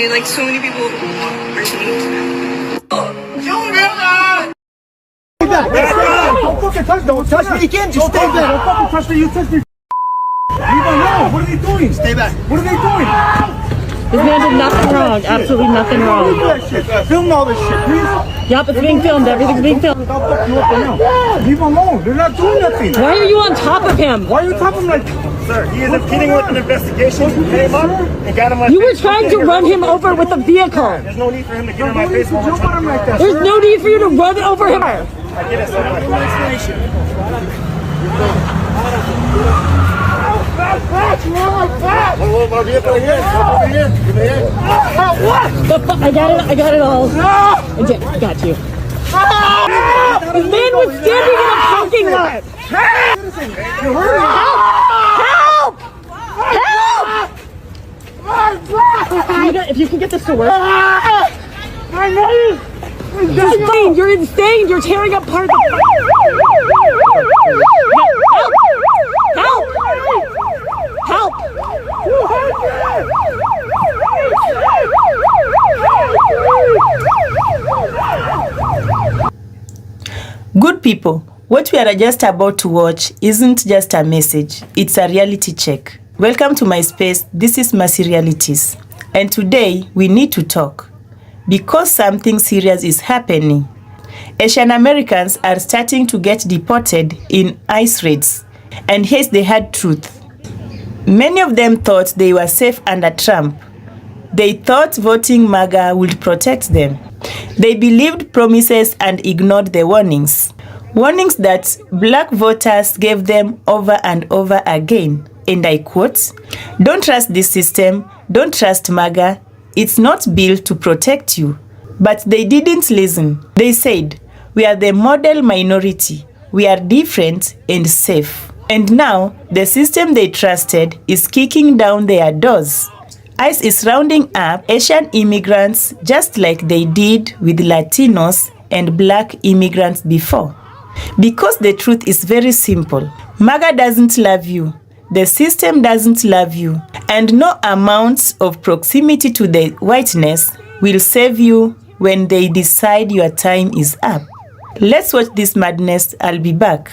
Like so many people are saying. Don't fucking touch! Don't touch me again! Just stay back! Don't fucking touch me! You touch me! Leave me alone! What are they doing? Stay back! What are they doing? This man did nothing wrong. Absolutely nothing wrong. Film all this shit, please. Yup, it's being filmed. Everything's being filmed. I'll fuck you up right now. Leave him alone. They're not doing nothing. Why are you on top of him? Why are you top of him like that? Sir, he is impeding with an investigation. You came up and got him on. You were trying to run him over with a vehicle. There's no need for him to get in my Don't face. need to jump on him like that, There's sir. no need for you to run over him. I get it, sir. I got it all. I got you. This man was standing in a parking lot. You're hurting. If you can get this to work. You're insane. You're tearing up part of the... Help! Help! Good people, what we are just about to watch isn't just a message, it's a reality check. Welcome to my space, this is Mercy Realities. And today, we need to talk. Because something serious is happening. Asian Americans are starting to get deported in ICE raids. And here's the hard truth. Many of them thought they were safe under Trump. They thought voting MAGA would protect them. They believed promises and ignored the warnings. Warnings that black voters gave them over and over again. And I quote, "Don't trust this system, don't trust MAGA, it's not built to protect you." But they didn't listen. They said, "We are the model minority, we are different and safe." And now, the system they trusted is kicking down their doors. ICE is rounding up Asian immigrants just like they did with Latinos and black immigrants before. Because the truth is very simple. MAGA doesn't love you. The system doesn't love you. And no amount of proximity to the whiteness will save you when they decide your time is up. Let's watch this madness. I'll be back.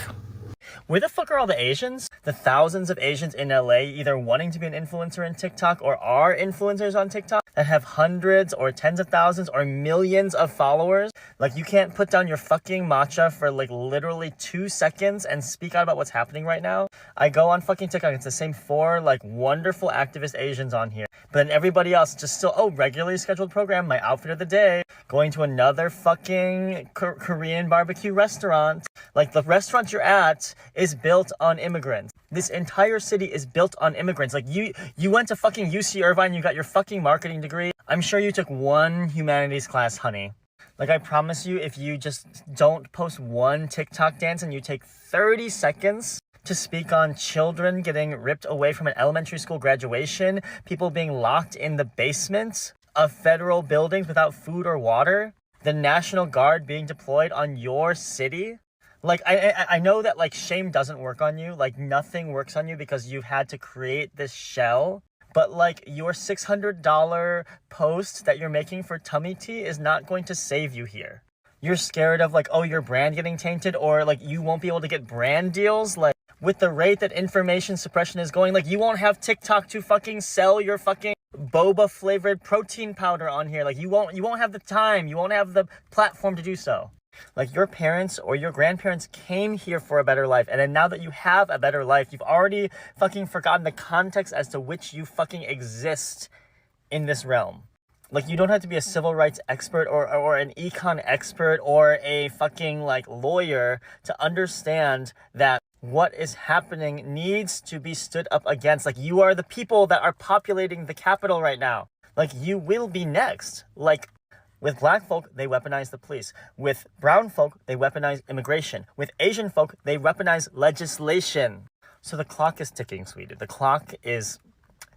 Where the fuck are all the Asians? The thousands of Asians in LA either wanting to be an influencer in TikTok or are influencers on TikTok that have hundreds or tens of thousands or millions of followers. Like, you can't put down your fucking matcha for like literally 2 seconds and speak out about what's happening right now. I go on fucking TikTok, it's the same 4 like wonderful activist Asians on here. But then everybody else just still, regularly scheduled program, my outfit of the day, going to another fucking Korean barbecue restaurant. Like, the restaurant you're at is built on immigrants. This entire city is built on immigrants. Like, you went to fucking UC Irvine, you got your fucking marketing degree. I'm sure you took 1 humanities class, honey. Like, I promise you, if you just don't post 1 TikTok dance and you take 30 seconds to speak on children getting ripped away from an elementary school graduation, people being locked in the basements of federal buildings without food or water, the National Guard being deployed on your city. Like, I know that, like, shame doesn't work on you. Like, nothing works on you because you've had to create this shell. But, like, your $600 post that you're making for tummy tea is not going to save you here. You're scared of, like, your brand getting tainted, or, like, you won't be able to get brand deals. Like, with the rate that information suppression is going, like, you won't have TikTok to fucking sell your fucking boba flavored protein powder on here. Like, you won't have the time. You won't have the platform to do so. Like, your parents or your grandparents came here for a better life, and then now that you have a better life, you've already fucking forgotten the context as to which you fucking exist in this realm. Like, you don't have to be a civil rights expert or an econ expert or a fucking, like, lawyer to understand that what is happening needs to be stood up against. Like, you are the people that are populating the Capitol right now. Like, you will be next. Like, with black folk, they weaponize the police. With brown folk, they weaponize immigration. With Asian folk, they weaponize legislation. So the clock is ticking, sweetie. The clock is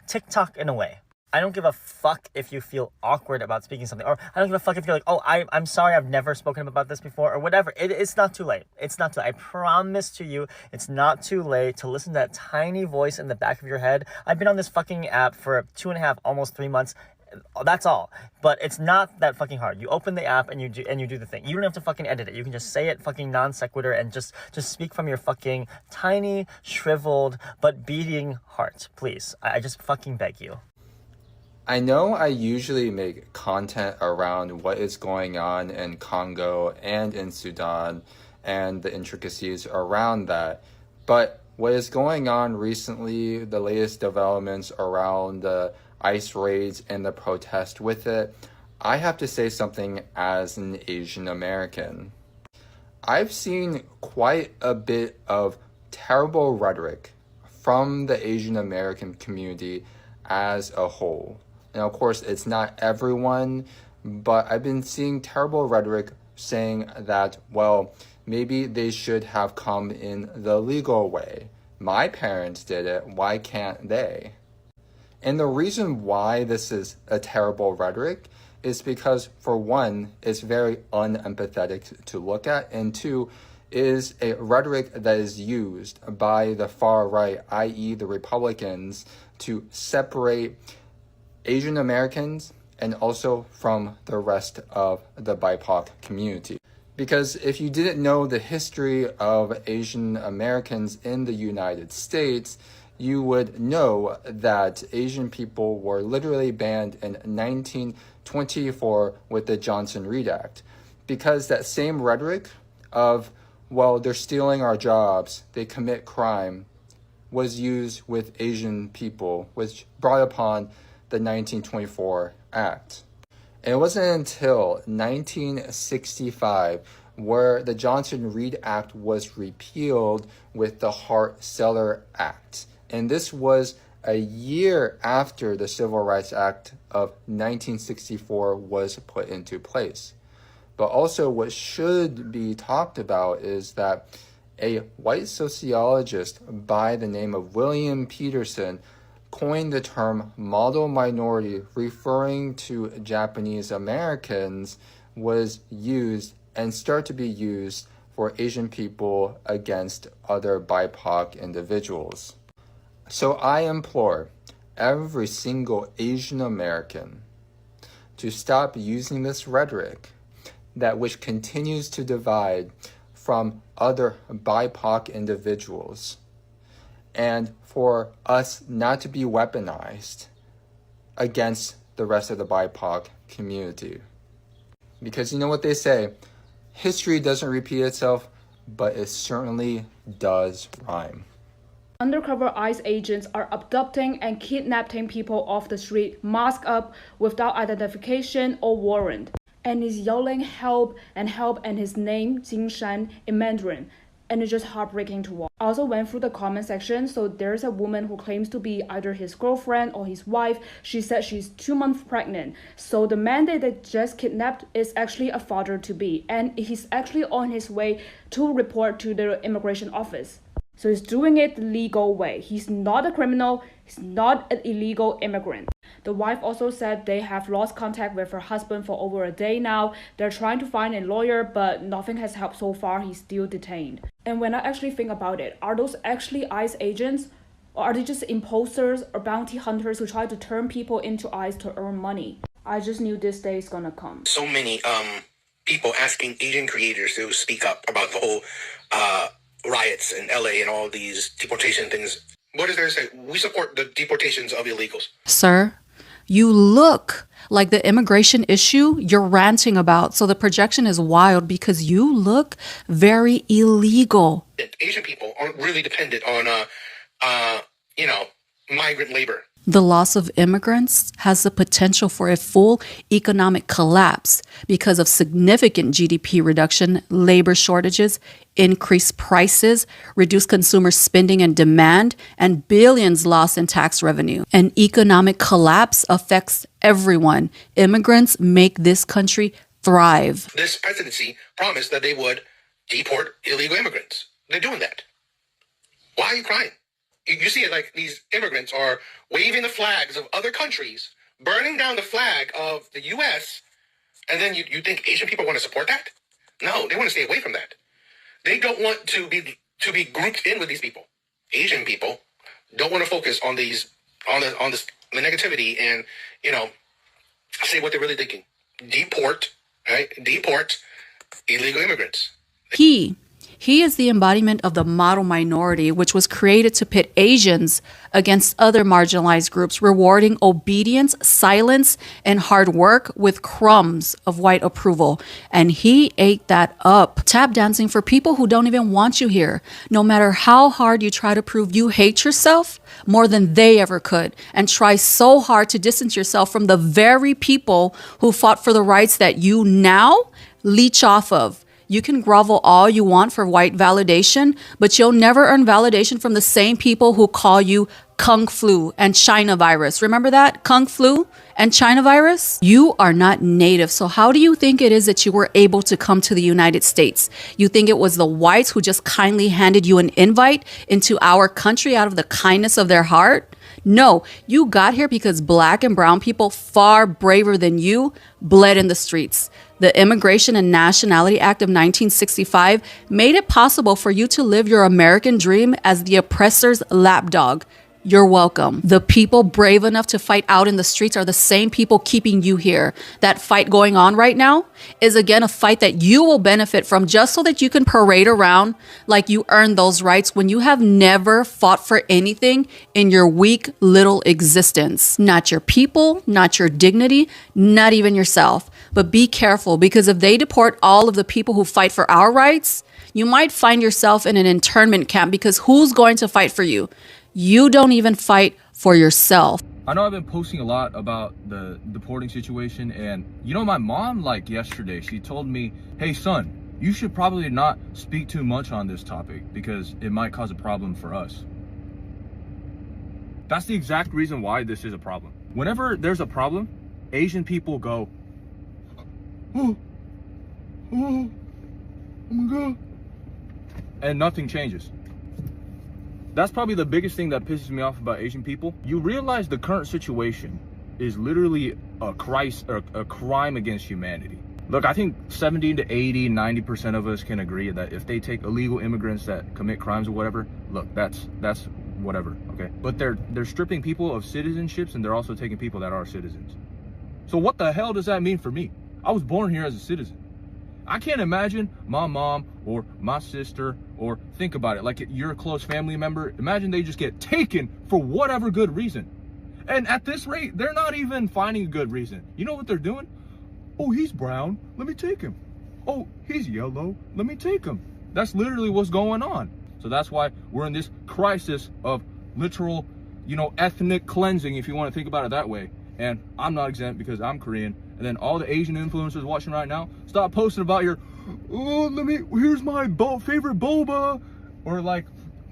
tick-tock in a way. I don't give a fuck if you feel awkward about speaking something, or I don't give a fuck if you're like, oh, I'm sorry, I've never spoken about this before, or whatever. It's not too late. It's not too late. I promise to you, it's not too late to listen to that tiny voice in the back of your head. I've been on this fucking app for 2.5, almost 3 months. That's all. But it's not that fucking hard. You open the app and you do the thing. You don't have to fucking edit it. You can just say it fucking non sequitur and just speak from your fucking tiny, shriveled, but beating heart. Please. I just fucking beg you. I know I usually make content around what is going on in Congo and in Sudan and the intricacies around that, but what is going on recently, the latest developments around the ICE raids and the protest with it, I have to say something as an Asian American. I've seen quite a bit of terrible rhetoric from the Asian American community as a whole. Now, of course, it's not everyone, but I've been seeing terrible rhetoric saying that, well, maybe they should have come in the legal way. My parents did it, why can't they? And the reason why this is a terrible rhetoric is because, for one, it's very unempathetic to look at, and two, is a rhetoric that is used by the far right, i.e. the Republicans, to separate Asian Americans and also from the rest of the BIPOC community. Because if you didn't know the history of Asian Americans in the United States, you would know that Asian people were literally banned in 1924 with the Johnson-Reed Act. Because that same rhetoric of, well, they're stealing our jobs, they commit crime, was used with Asian people, which brought upon the 1924 Act. And it wasn't until 1965 where the Johnson-Reed Act was repealed with the Hart-Celler Act. And this was a year after the Civil Rights Act of 1964 was put into place. But also what should be talked about is that a white sociologist by the name of William Peterson coined the term model minority, referring to Japanese Americans, was used and start to be used for Asian people against other BIPOC individuals. So I implore every single Asian American to stop using this rhetoric that which continues to divide from other BIPOC individuals, and for us not to be weaponized against the rest of the BIPOC community. Because you know what they say, history doesn't repeat itself, but it certainly does rhyme. Undercover ICE agents are abducting and kidnapping people off the street, masked up, without identification or warrant. And he's yelling help, and his name, Jingshan, in Mandarin. And it's just heartbreaking to watch. I also went through the comment section, so there's a woman who claims to be either his girlfriend or his wife. She said she's 2 months pregnant. So the man that they just kidnapped is actually a father-to-be, and he's actually on his way to report to the immigration office. So he's doing it the legal way. He's not a criminal, he's not an illegal immigrant. The wife also said they have lost contact with her husband for over a day now. They're trying to find a lawyer, but nothing has helped so far. He's still detained. And when I actually think about it, are those actually ICE agents? Or are they just imposters or bounty hunters who try to turn people into ICE to earn money? I just knew this day is gonna come. So many people asking Asian creators to speak up about the whole riots in LA and all these deportation things. What is there to say? We support the deportations of illegals. Sir, you look like the immigration issue you're ranting about. So the projection is wild because you look very illegal. Asian people aren't really dependent on, migrant labor. The loss of immigrants has the potential for a full economic collapse because of significant GDP reduction, labor shortages, increased prices, reduced consumer spending and demand, and billions lost in tax revenue. An economic collapse affects everyone. Immigrants make this country thrive. This presidency promised that they would deport illegal immigrants. They're doing that. Why are you crying? You see it like these immigrants are waving the flags of other countries burning down the flag of the U.S., and then you think Asian people want to support that? No, they want to stay away from that. They don't want to be grouped in with these people. Asian people don't want to focus on the negativity and say what they're really thinking. Deport, right? Deport illegal immigrants. He is the embodiment of the model minority, which was created to pit Asians against other marginalized groups, rewarding obedience, silence, and hard work with crumbs of white approval. And he ate that up. Tap dancing for people who don't even want you here. No matter how hard you try to prove you hate yourself more than they ever could, and try so hard to distance yourself from the very people who fought for the rights that you now leech off of. You can grovel all you want for white validation, but you'll never earn validation from the same people who call you Kung Flu and China virus. Remember that? Kung Flu and China virus? You are not native. So how do you think it is that you were able to come to the United States? You think it was the whites who just kindly handed you an invite into our country out of the kindness of their heart? No, you got here because black and brown people, far braver than you, bled in the streets. The Immigration and Nationality Act of 1965 made it possible for you to live your American dream as the oppressor's lapdog. You're welcome. The people brave enough to fight out in the streets are the same people keeping you here. That fight going on right now is again a fight that you will benefit from just so that you can parade around like you earned those rights when you have never fought for anything in your weak little existence. Not your people, not your dignity, not even yourself. But be careful, because if they deport all of the people who fight for our rights, you might find yourself in an internment camp, because who's going to fight for you? You don't even fight for yourself. I know I've been posting a lot about the deporting situation, and my mom, like yesterday, she told me, hey son, you should probably not speak too much on this topic because it might cause a problem for us. That's the exact reason why this is a problem. Whenever there's a problem, Asian people go, oh my God, and nothing changes. That's probably the biggest thing that pisses me off about Asian people. You realize the current situation is literally a crime against humanity. Look, I think 70 to 80, 90% of us can agree that if they take illegal immigrants that commit crimes or whatever, look, that's whatever, okay? But they're stripping people of citizenships, and they're also taking people that are citizens. So what the hell does that mean for me? I was born here as a citizen. I can't imagine my mom or my sister, or think about it, like you're a close family member, imagine they just get taken for whatever good reason. And at this rate, they're not even finding a good reason. You know what they're doing? Oh, he's brown, let me take him. Oh, he's yellow, let me take him. That's literally what's going on. So that's why we're in this crisis of literal, ethnic cleansing, if you want to think about it that way. And I'm not exempt because I'm Korean. And then all the Asian influencers watching right now, stop posting about your, here's my favorite boba, or like,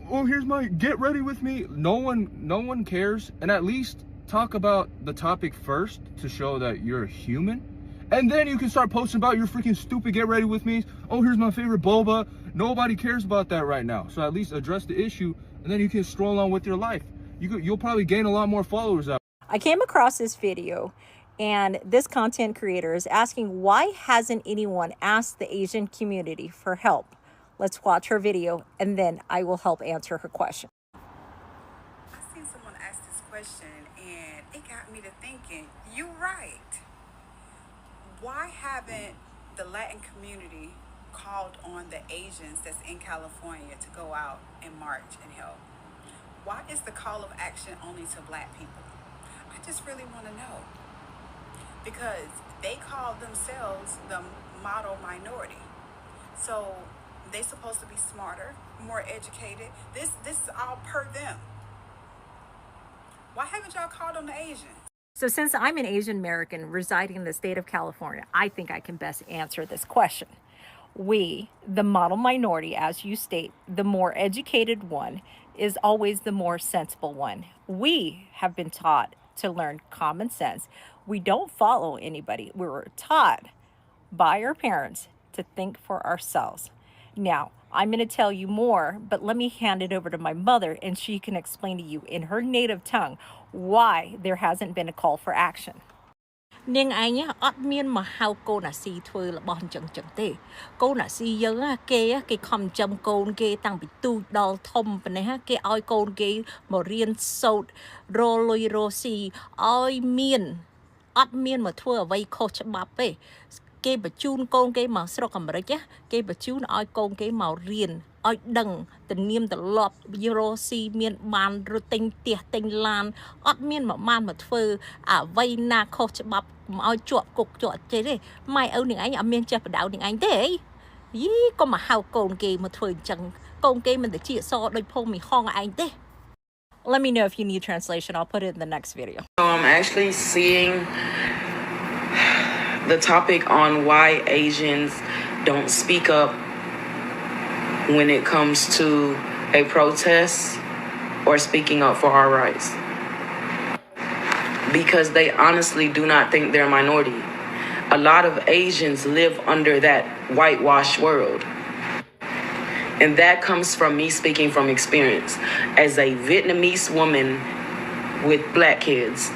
oh, here's my get ready with me. No one cares. And at least talk about the topic first to show that you're a human. And then you can start posting about your freaking stupid get ready with me. Oh, here's my favorite boba. Nobody cares about that right now. So at least address the issue, and then you can stroll on with your life. You'll probably gain a lot more followers out. I came across this video, and this content creator is asking, why hasn't anyone asked the Asian community for help? Let's watch her video, and then I will help answer her question. I seen someone ask this question, and it got me to thinking, you're right. Why haven't the Latin community called on the Asians that's in California to go out and march and help? Why is the call of action only to black people? I just really want to know. Because they call themselves the model minority. So they're supposed to be smarter, more educated. This is all per them. Why haven't y'all called on the Asians? So since I'm an Asian American residing in the state of California, I think I can best answer this question. We, the model minority, as you state, the more educated one, is always the more sensible one. We have been taught to learn common sense. We don't follow anybody. We were taught by our parents to think for ourselves. Now, I'm going to tell you more, but let me hand it over to my mother and she can explain to you in her native tongue why there hasn't been a call for action. នាងឯងអត់មានមកហៅកូនអាស៊ីធ្វើរបស់អញ្ចឹងទេកូនអាស៊ីយើងគេខំចំកូនគេតាំងពីទូចដល់ធំប៉ុណ្ណេះគេឲ្យកូនគេមករៀនសូត្ររលុយរស៊ីឲ្យមានអត់មានមកធ្វើអ្វីខុសច្បាប់ទេគេបញ្ជូនកូនគេមកស្រុកអាមេរិកគេបញ្ជូនឲ្យកូនគេមករៀនឲ្យដឹងទំនៀមទម្លាប់រស់ស៊ីមានបានរត់ទិញផ្ទះទិញឡានអត់មានមកបានមកធ្វើអ្វីណាខុសច្បាប់មកឲ្យជាប់គុកជាប់ចេះទេម៉ែឪនាងឯងអត់មានចេះបដៅនាងឯងទេយីកុំមកហៅកូនគេមកធ្វើអញ្ចឹងកូនគេមិនទៅជាសដូចភូមិហងឯងទេ Let me know if you need translation. I'll put it in the next video. So I'm actually seeing the topic on why Asians don't speak up when it comes to a protest or speaking up for our rights. Because they honestly do not think they're a minority. A lot of Asians live under that whitewashed world. And that comes from me speaking from experience as a Vietnamese woman with black kids.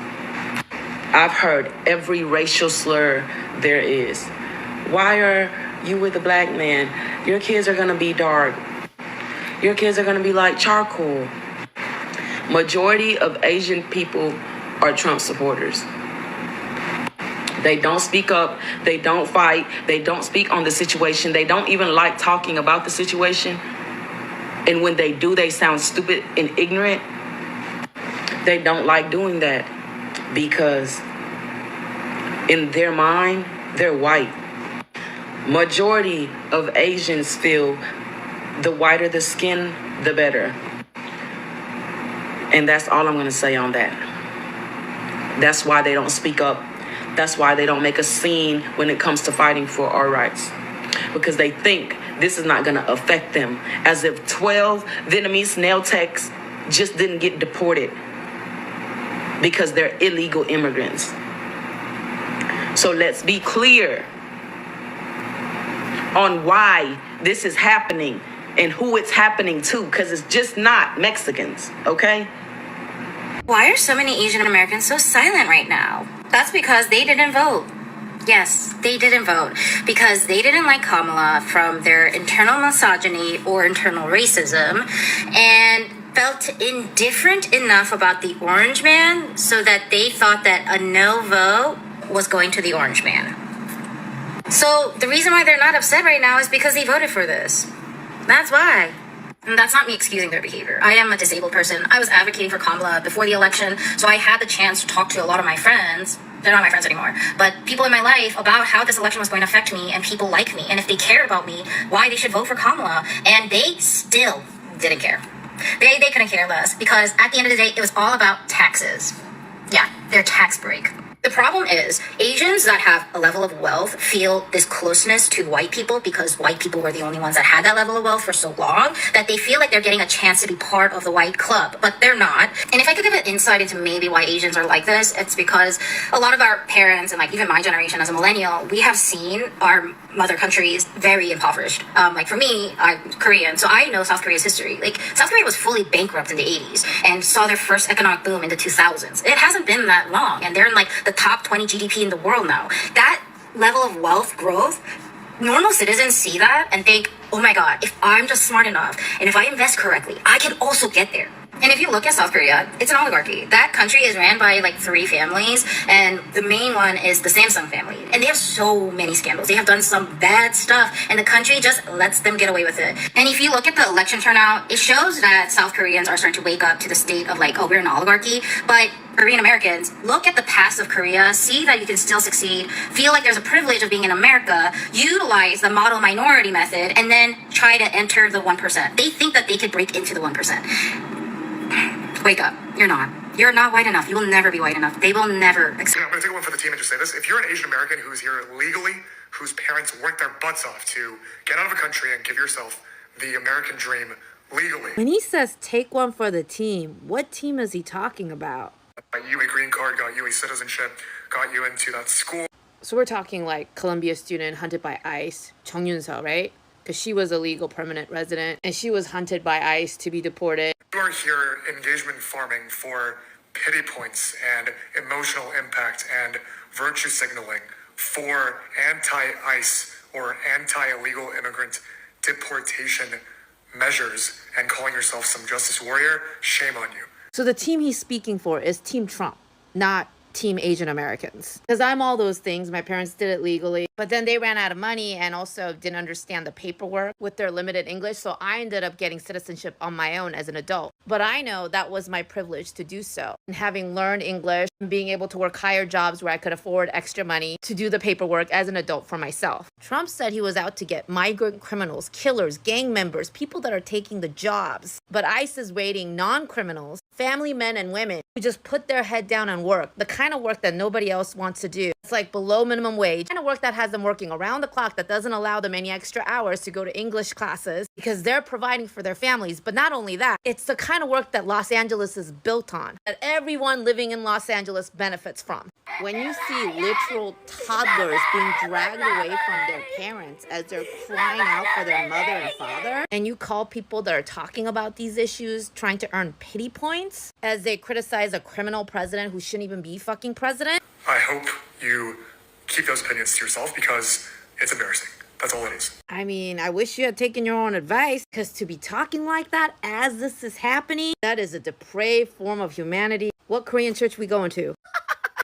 I've heard every racial slur there is. Why are you with a black man? Your kids are going to be dark. Your kids are going to be like charcoal. Majority of Asian people are Trump supporters. They don't speak up. They don't fight. They don't speak on the situation. They don't even like talking about the situation. And when they do, they sound stupid and ignorant. They don't like doing that because in their mind, they're white. Majority of Asians feel the whiter the skin, the better. And that's all I'm going to say on that. That's why they don't speak up. That's why they don't make a scene when it comes to fighting for our rights. Because they think this is not going to affect them. As if 12 Vietnamese nail techs just didn't get deported because they're illegal immigrants. So let's be clear on why this is happening and who it's happening to, because it's just not Mexicans, okay? Why are so many Asian Americans so silent right now? That's because they didn't vote. Yes, they didn't vote because they didn't like Kamala from their internal misogyny or internal racism and felt indifferent enough about the orange man so that they thought that a no vote was going to the orange man. So the reason why they're not upset right now is because they voted for this. That's why. And that's not me excusing their behavior. I am a disabled person. I was advocating for Kamala before the election, so I had the chance to talk to a lot of my friends. They're not my friends anymore, but people in my life about how this election was going to affect me and people like me. And if they cared about me, why they should vote for Kamala. And they still didn't care. They couldn't care less because at the end of the day, it was all about taxes. Yeah, their tax break. The problem is Asians that have a level of wealth feel this closeness to white people because white people were the only ones that had that level of wealth for so long that they feel like they're getting a chance to be part of the white club, but they're not. And if I could give an insight into maybe why Asians are like this, it's because a lot of our parents and like even my generation as a millennial, we have seen our mother countries very impoverished. Like for me, I'm Korean, so I know South Korea's history. Like South Korea was fully bankrupt in the 80s and saw their first economic boom in the 2000s. It hasn't been that long, and they're in like the top 20 GDP in the world now. That level of wealth growth, normal citizens see that and think, oh my God, if I'm just smart enough and if I invest correctly, I can also get there. And if you look at South Korea, it's an oligarchy. That country is ran by like 3 families, and the main one is the Samsung family. And they have so many scandals. They have done some bad stuff, and the country just lets them get away with it. And if you look at the election turnout, it shows that South Koreans are starting to wake up to the state of like, oh, we're an oligarchy. But Korean Americans, look at the past of Korea, see that you can still succeed, feel like there's a privilege of being in America, utilize the model minority method, and then try to enter the 1%. They think that they could break into the 1%. Wake up. You're not. You're not white enough. You will never be white enough. They will never accept. I'm going to take one for the team and just say this. If you're an Asian American who's here legally, whose parents worked their butts off to get out of a country and give yourself the American dream legally. When he says take one for the team, what team is he talking about? Got you a green card, got you a citizenship, got you into that school. So we're talking like Columbia student hunted by ICE, Chung Yun-seo, right? because she was a legal permanent resident and she was hunted by ICE to be deported. You are here engagement farming for pity points and emotional impact and virtue signaling for anti-ICE or anti-illegal immigrant deportation measures and calling yourself some justice warrior. Shame on you. So the team he's speaking for is Team Trump, not Team Asian Americans. Because I'm all those things. My parents did it legally, but then they ran out of money and also didn't understand the paperwork with their limited English. So I ended up getting citizenship on my own as an adult. But I know that was my privilege to do so. And having learned English, being able to work higher jobs where I could afford extra money to do the paperwork as an adult for myself. Trump said he was out to get migrant criminals, killers, gang members, people that are taking the jobs. But ICE is raiding non-criminals, family men and women who just put their head down and work. The kind of work that nobody else wants to do. It's like below minimum wage. The kind of work that has them working around the clock, that doesn't allow them any extra hours to go to English classes because they're providing for their families. But not only that, it's the kind of work that Los Angeles is built on, that everyone living in Los Angeles benefits from. When you see literal toddlers being dragged away from their parents as they're crying out for their mother and father, and you call people that are talking about these issues trying to earn pity points as they criticize a criminal president who shouldn't even be fucking president. I hope you keep those opinions to yourself because it's embarrassing. That's all it is. I mean, I wish you had taken your own advice, because to be talking like that as this is happening, that is a depraved form of humanity. What Korean church we going to?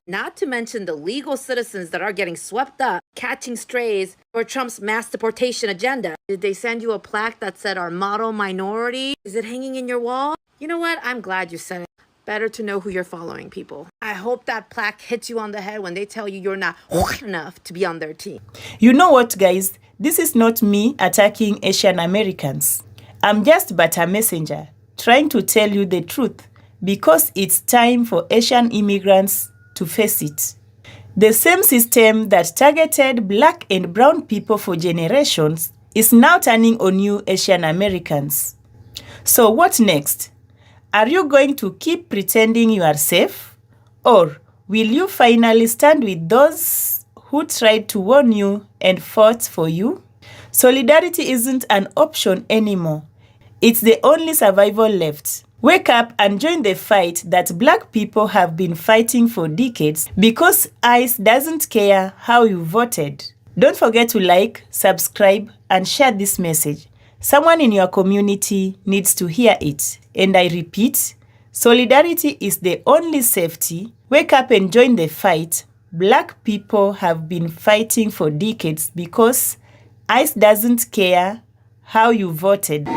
Not to mention the legal citizens that are getting swept up, catching strays for Trump's mass deportation agenda. Did they send you a plaque that said our model minority? Is it hanging in your wall? You know what? I'm glad you said it. Better to know who you're following, people. I hope that plaque hits you on the head when they tell you you're not enough to be on their team. You know what, guys? This is not me attacking Asian Americans. I'm just but a messenger, trying to tell you the truth, because it's time for Asian immigrants to face it. The same system that targeted black and brown people for generations is now turning on you Asian Americans. So what next? Are you going to keep pretending you are safe? Or will you finally stand with those who tried to warn you and fought for you? Solidarity isn't an option anymore. It's the only survival left. Wake up and join the fight that black people have been fighting for decades, because ICE doesn't care how you voted. Don't forget to like, subscribe, and share this message. Someone in your community needs to hear it. And I repeat, solidarity is the only safety. Wake up and join the fight. Black people have been fighting for decades because ICE doesn't care how you voted.